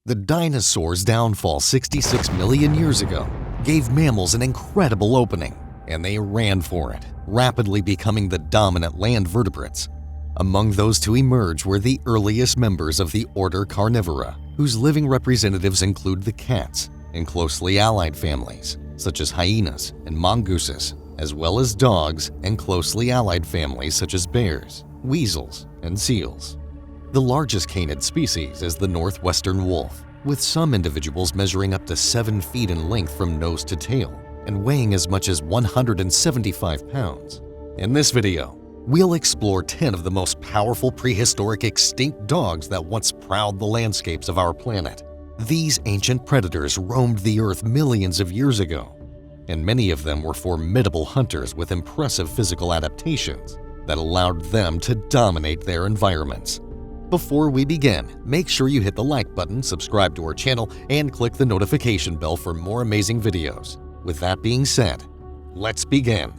The dinosaurs' downfall 66 million years ago gave mammals an incredible opening, and they ran for it, rapidly becoming the dominant land vertebrates. Among those to emerge were the earliest members of the order Carnivora, whose living representatives include the cats and closely allied families, such as hyenas and mongooses, as well as dogs and closely allied families such as bears, weasels, and seals. The largest canid species is the Northwestern Wolf, with some individuals measuring up to 7 feet in length from nose to tail and weighing as much as 175 pounds. In this video, we'll explore 10 of the most powerful prehistoric extinct dogs that once prowled the landscapes of our planet. These ancient predators roamed the earth millions of years ago, and many of them were formidable hunters with impressive physical adaptations that allowed them to dominate their environments. Before we begin, make sure you hit the like button, subscribe to our channel, and click the notification bell for more amazing videos. With that being said, let's begin.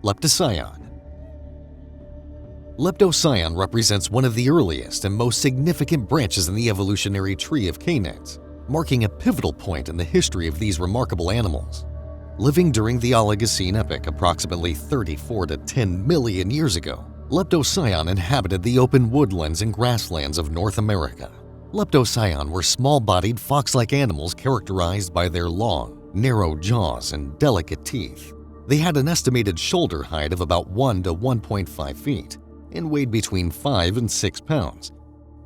Leptoon. Leptoon represents one of the earliest and most significant branches in the evolutionary tree of canids, marking a pivotal point in the history of these remarkable animals. Living during the Oligocene epoch approximately 34 to 10 million years ago, Leptoon inhabited the open woodlands and grasslands of North America. Leptoon were small-bodied fox-like animals characterized by their long, narrow jaws and delicate teeth. They had an estimated shoulder height of about 1 to 1.5 feet and weighed between 5 and 6 pounds.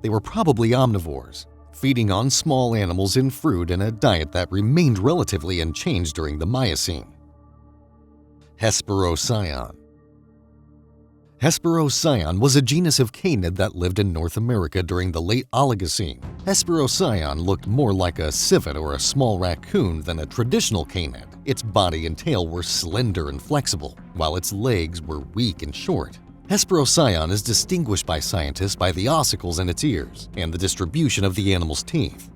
They were probably omnivores, feeding on small animals and fruit in a diet that remained relatively unchanged during the Miocene. Hesperos. Hesperos was a genus of canid that lived in North America during the late Oligocene. Hesperos looked more like a civet or a small raccoon than a traditional canid. Its body and tail were slender and flexible, while its legs were weak and short. Hesperos is distinguished by scientists by the ossicles in its ears and the distribution of the animal's teeth.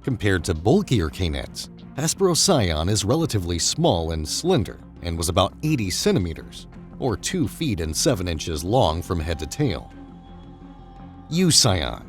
Compared to bulkier canids, Hesperos is relatively small and slender and was about 80 centimeters, or 2 feet and 7 inches long from head to tail. Duycion.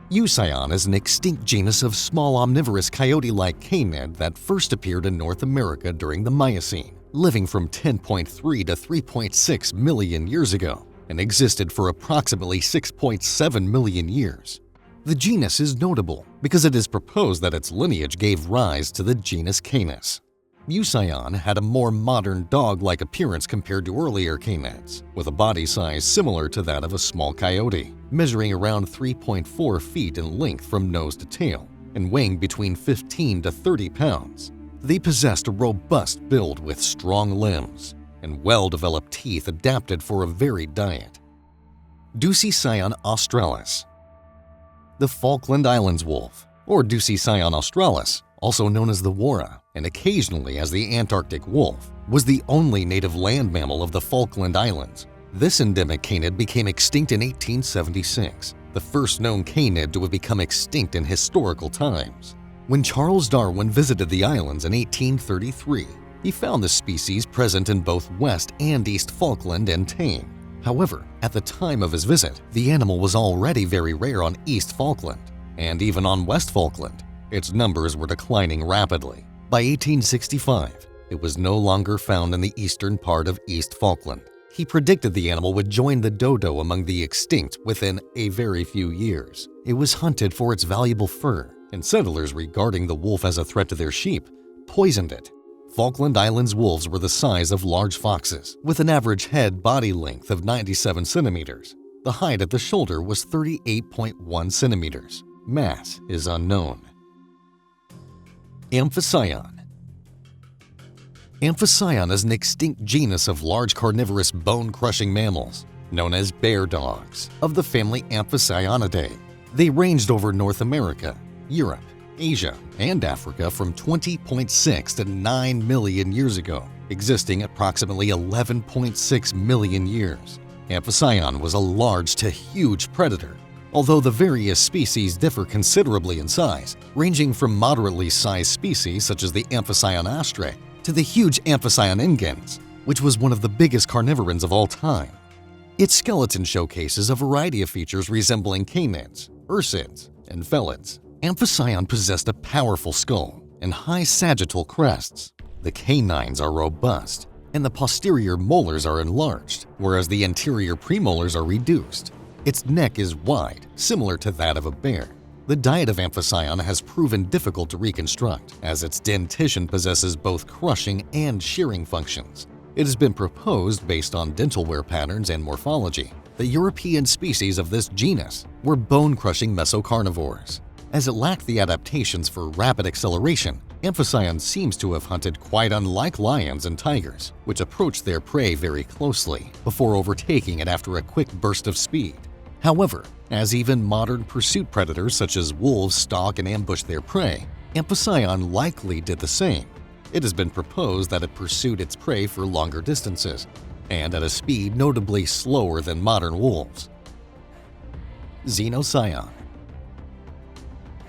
Duycion is an extinct genus of small omnivorous coyote-like canid that first appeared in North America during the Miocene, living from 10.3 to 3.6 million years ago, and existed for approximately 6.7 million years. The genus is notable because it is proposed that its lineage gave rise to the genus Canis. Duycion had a more modern dog-like appearance compared to earlier canids, with a body size similar to that of a small coyote, measuring around 3.4 feet in length from nose to tail and weighing between 15 to 30 pounds. They possessed a robust build with strong limbs and well-developed teeth adapted for a varied diet. Duycion Australis. The Falkland Islands wolf, or Duycion Australis, also known as the wara and occasionally as the Antarctic wolf, was the only native land mammal of the Falkland Islands. This endemic canid became extinct in 1876, the first known canid to have become extinct in historical times. When Charles Darwin visited the islands in 1833, he found the species present in both West and East Falkland and tame. However, at the time of his visit, the animal was already very rare on East Falkland, and even on West Falkland, its numbers were declining rapidly. By 1865, it was no longer found in the eastern part of East Falkland. He predicted the animal would join the dodo among the extinct within a very few years. It was hunted for its valuable fur, and settlers, regarding the wolf as a threat to their sheep, poisoned it. Falkland Islands wolves were the size of large foxes, with an average head-body length of 97 centimeters. The height at the shoulder was 38.1 centimeters. Mass is unknown. Ampus Osion. Ampus Osion is an extinct genus of large carnivorous bone-crushing mammals, known as bear dogs, of the family Amphictyonidae. They ranged over North America, Europe, Asia, and Africa from 20.6 to 9 million years ago, existing approximately 11.6 million years. Ampus Osion was a large to huge predator, although the various species differ considerably in size, ranging from moderately sized species such as the Ampus Osion to the huge Ampus Osion, which was one of the biggest carnivorans of all time. Its skeleton showcases a variety of features resembling canids, ursids, and felids. Ampus Osion possessed a powerful skull and high sagittal crests. The canines are robust, and the posterior molars are enlarged, whereas the anterior premolars are reduced. Its neck is wide, similar to that of a bear. The diet of Ampus Osion has proven difficult to reconstruct, as its dentition possesses both crushing and shearing functions. It has been proposed, based on dental wear patterns and morphology, that European species of this genus were bone-crushing mesocarnivores. As it lacked the adaptations for rapid acceleration, Ampus Osion seems to have hunted quite unlike lions and tigers, which approached their prey very closely before overtaking it after a quick burst of speed. However, as even modern pursuit predators such as wolves stalk and ambush their prey, Ampus Osion likely did the same. It has been proposed that it pursued its prey for longer distances, and at a speed notably slower than modern wolves. Xenos Osion.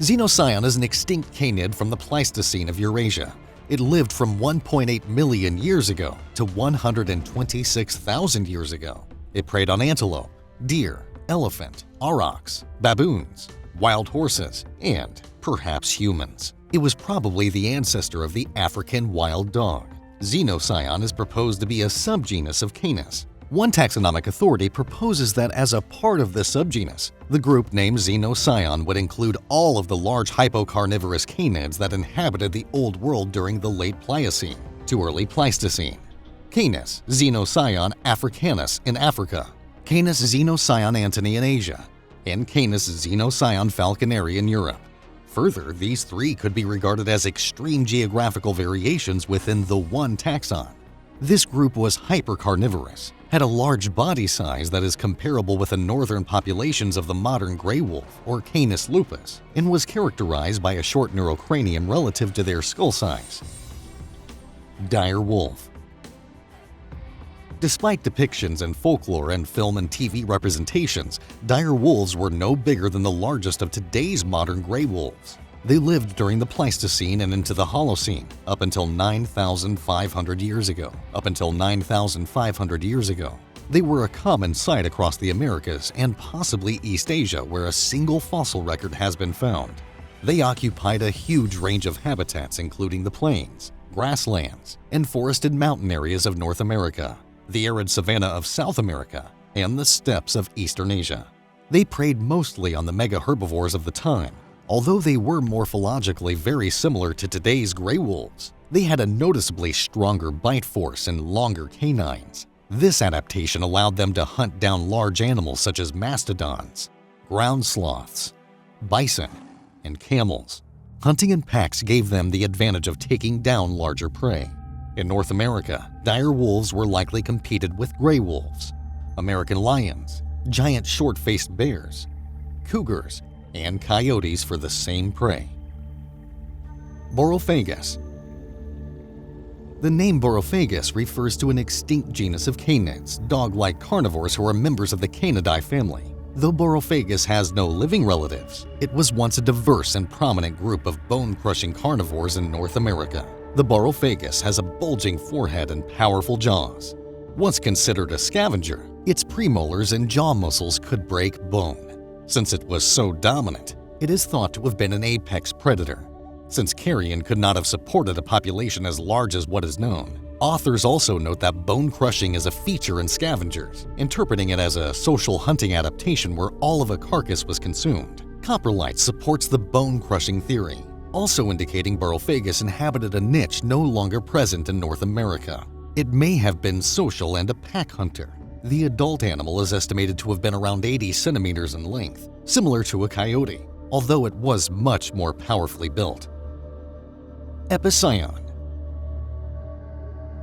Xenos Osion is an extinct canid from the Pleistocene of Eurasia. It lived from 1.8 million years ago to 126,000 years ago. It preyed on antelope, deer, elephant, aurochs, baboons, wild horses, and perhaps humans. It was probably the ancestor of the African wild dog. Xenos Osion is proposed to be a subgenus of Canis. One taxonomic authority proposes that as a part of the subgenus, the group named Xenos Osion would include all of the large hypocarnivorous canids that inhabited the Old World during the late Pliocene to early Pleistocene. Canis Xenos Osion africanus in Africa, Canis Xenos Osion antony in Asia, and Canis Xenos Osion falconeri in Europe. Further, these three could be regarded as extreme geographical variations within the one taxon. This group was hypercarnivorous, had a large body size that is comparable with the northern populations of the modern gray wolf or Canis lupus, and was characterized by a short neurocranium relative to their skull size. Dire wolf. Despite depictions in folklore and film and TV representations, dire wolves were no bigger than the largest of today's modern gray wolves. They lived during the Pleistocene and into the Holocene, up until 9,500 years ago. They were a common sight across the Americas and possibly East Asia, where a single fossil record has been found. They occupied a huge range of habitats, including the plains, grasslands, and forested mountain areas of North America, the arid savanna of South America, and the steppes of Eastern Asia. They preyed mostly on the mega herbivores of the time. Although they were morphologically very similar to today's gray wolves, they had a noticeably stronger bite force and longer canines. This adaptation allowed them to hunt down large animals such as mastodons, ground sloths, bison, and camels. Hunting in packs gave them the advantage of taking down larger prey. In North America, dire wolves were likely competed with gray wolves, American lions, giant short-faced bears, cougars, and coyotes for the same prey. Borofagus. The name Borofagus refers to an extinct genus of canids, dog-like carnivores who are members of the Canidae family. Though Borofagus has no living relatives, it was once a diverse and prominent group of bone-crushing carnivores in North America. The Borofagus has a bulging forehead and powerful jaws. Once considered a scavenger, its premolars and jaw muscles could break bone. Since it was so dominant, it is thought to have been an apex predator. Since carrion could not have supported a population as large as what is known, authors also note that bone crushing is a feature in scavengers, interpreting it as a social hunting adaptation where all of a carcass was consumed. Coprolite supports the bone crushing theory, also indicating Borofagus inhabited a niche no longer present in North America. It may have been social and a pack hunter. The adult animal is estimated to have been around 80 centimeters in length, similar to a coyote, although it was much more powerfully built. Ampus Osion.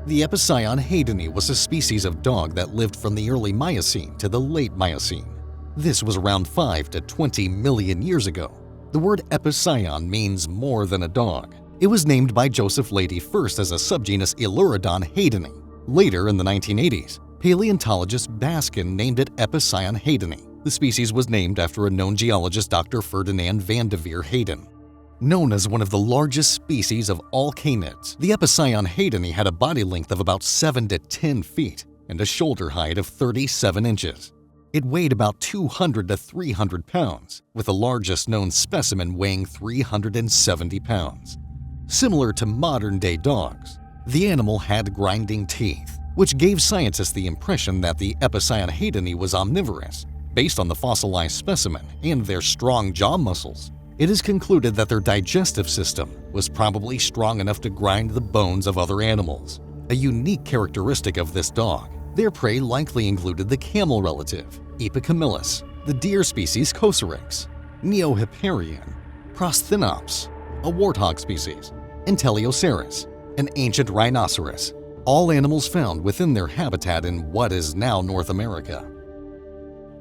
The Ampus Osion haydeni was a species of dog that lived from the early Miocene to the late Miocene. This was around 5 to 20 million years ago. The word Ampus Osion means more than a dog. It was named by Joseph Leidy first as a subgenus Elurodon haydeni. Later, in the 1980s, paleontologist Baskin named it Ampus Osion haydeni. The species was named after a known geologist, Dr. Ferdinand van de Veer Hayden. Known as one of the largest species of all canids, the Ampus Osion haydeni had a body length of about 7 to 10 feet and a shoulder height of 37 inches. It weighed about 200 to 300 pounds, with the largest known specimen weighing 370 pounds. Similar to modern-day dogs, the animal had grinding teeth, which gave scientists the impression that the Epicyanhedony was omnivorous. Based on the fossilized specimen and their strong jaw muscles, it is concluded that their digestive system was probably strong enough to grind the bones of other animals. A unique characteristic of this dog, their prey likely included the camel relative, Epica, the deer species Cossyryx, Neohipparion, Prosthenops, a warthog species, and Teleoceras, an ancient rhinoceros, all animals found within their habitat in what is now North America.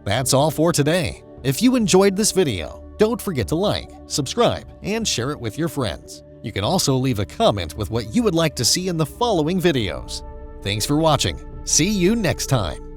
That's all for today. If you enjoyed this video, don't forget to like, subscribe, and share it with your friends. You can also leave a comment with what you would like to see in the following videos. Thanks for watching. See you next time.